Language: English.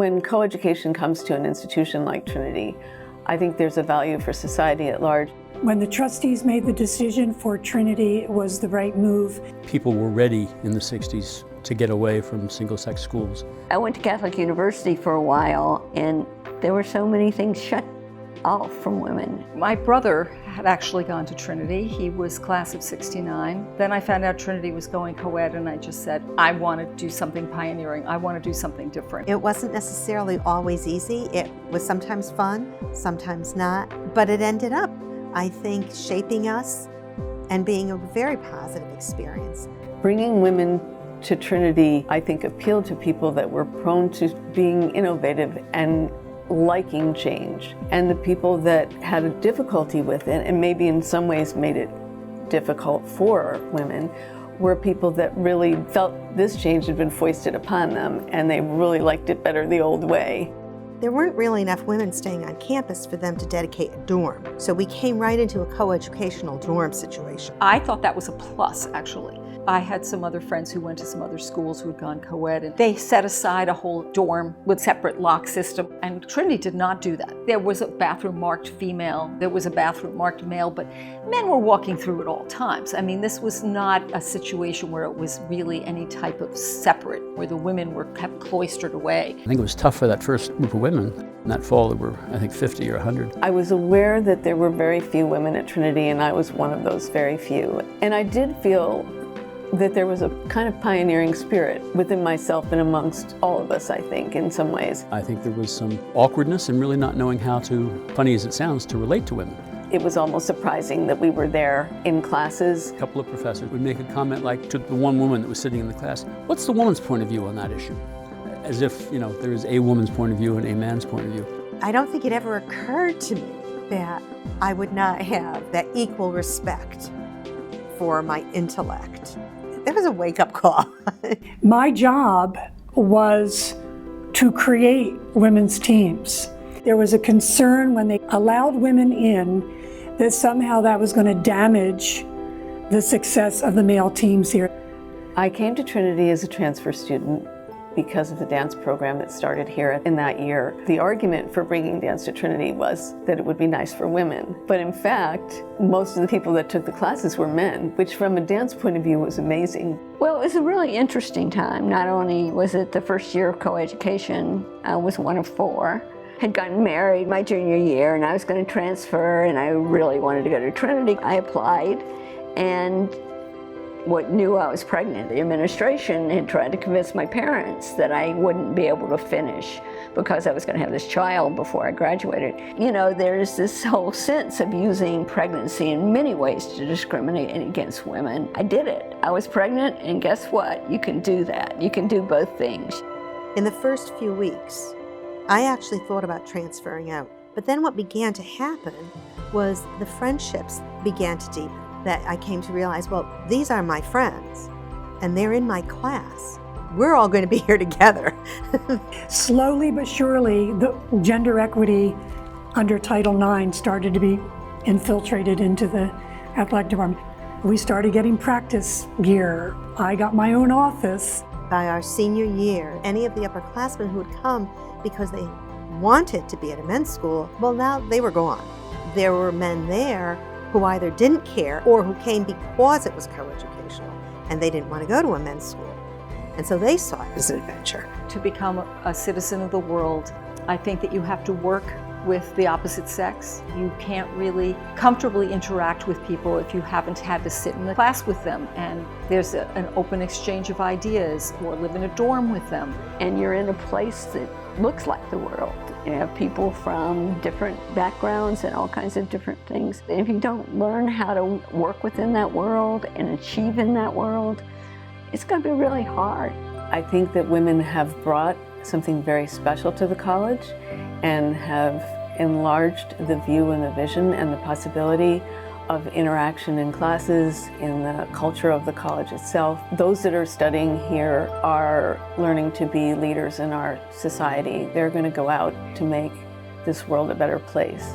When coeducation comes to an institution like Trinity, I think there's a value for society at large. When the trustees made the decision for Trinity, it was the right move. People were ready in the 60s to get away from single-sex schools. I went to Catholic University for a while, and there were so many things shut off from women. My brother had actually gone to Trinity. He was class of '69. Then I found out Trinity was going co-ed, and I just said, I want to do something pioneering. I want to do something different. It wasn't necessarily always easy. It was sometimes fun, sometimes not, but it ended up, I think, shaping us and being a very positive experience. Bringing women to Trinity, I think, appealed to people that were prone to being innovative and liking change. And the people that had a difficulty with it, and maybe in some ways made it difficult for women, were people that really felt this change had been foisted upon them, and they really liked it better the old way. There weren't really enough women staying on campus for them to dedicate a dorm. So we came right into a coeducational dorm situation. I thought that was a plus, actually. I had some other friends who went to some other schools who had gone co-ed, and they set aside a whole dorm with separate lock system, and Trinity did not do that. There was a bathroom marked female, there was a bathroom marked male, but men were walking through at all times. I mean, this was not a situation where it was really any type of separate, where the women were kept cloistered away. I think it was tough for that first group of women. In that fall, there were, I think, 50 or 100. I was aware that there were very few women at Trinity, and I was one of those very few. And I did feel that there was a kind of pioneering spirit within myself and amongst all of us, I think, in some ways. I think there was some awkwardness and really not knowing how to, funny as it sounds, to relate to women. It was almost surprising that we were there in classes. A couple of professors would make a comment like to the one woman that was sitting in the class, what's the woman's point of view on that issue? As if, you know, there is a woman's point of view and a man's point of view. I don't think it ever occurred to me that I would not have that equal respect for my intellect. It was a wake-up call. My job was to create women's teams. There was a concern when they allowed women in that somehow that was going to damage the success of the male teams here. I came to Trinity as a transfer student because of the dance program that started here in that year. The argument for bringing dance to Trinity was that it would be nice for women. But in fact, most of the people that took the classes were men, which from a dance point of view was amazing. Well, it was a really interesting time. Not only was it the first year of coeducation, I was one of 4. Had gotten married my junior year, and I was going to transfer, and I really wanted to go to Trinity. I applied, and knew I was pregnant. The administration had tried to convince my parents that I wouldn't be able to finish because I was going to have this child before I graduated. You know, there's this whole sense of using pregnancy in many ways to discriminate against women. I did it. I was pregnant, and guess what? You can do that. You can do both things. In the first few weeks, I actually thought about transferring out. But then what began to happen was the friendships began to deepen. That I came to realize, well, these are my friends, and they're in my class. We're all going to be here together. Slowly but surely, the gender equity under Title IX started to be infiltrated into the athletic department. We started getting practice gear. I got my own office. By our senior year, any of the upperclassmen who had come because they wanted to be at a men's school, well, now they were gone. There were men there who either didn't care or who came because it was coeducational and they didn't want to go to a men's school. And so they saw it as an adventure. To become a citizen of the world, I think that you have to work with the opposite sex. You can't really comfortably interact with people if you haven't had to sit in the class with them, and there's an open exchange of ideas, or live in a dorm with them. And you're in a place that looks like the world. You have people from different backgrounds and all kinds of different things. And if you don't learn how to work within that world and achieve in that world, it's going to be really hard. I think that women have brought something very special to the college and have enlarged the view and the vision and the possibility of interaction in classes, in the culture of the college itself. Those that are studying here are learning to be leaders in our society. They're going to go out to make this world a better place.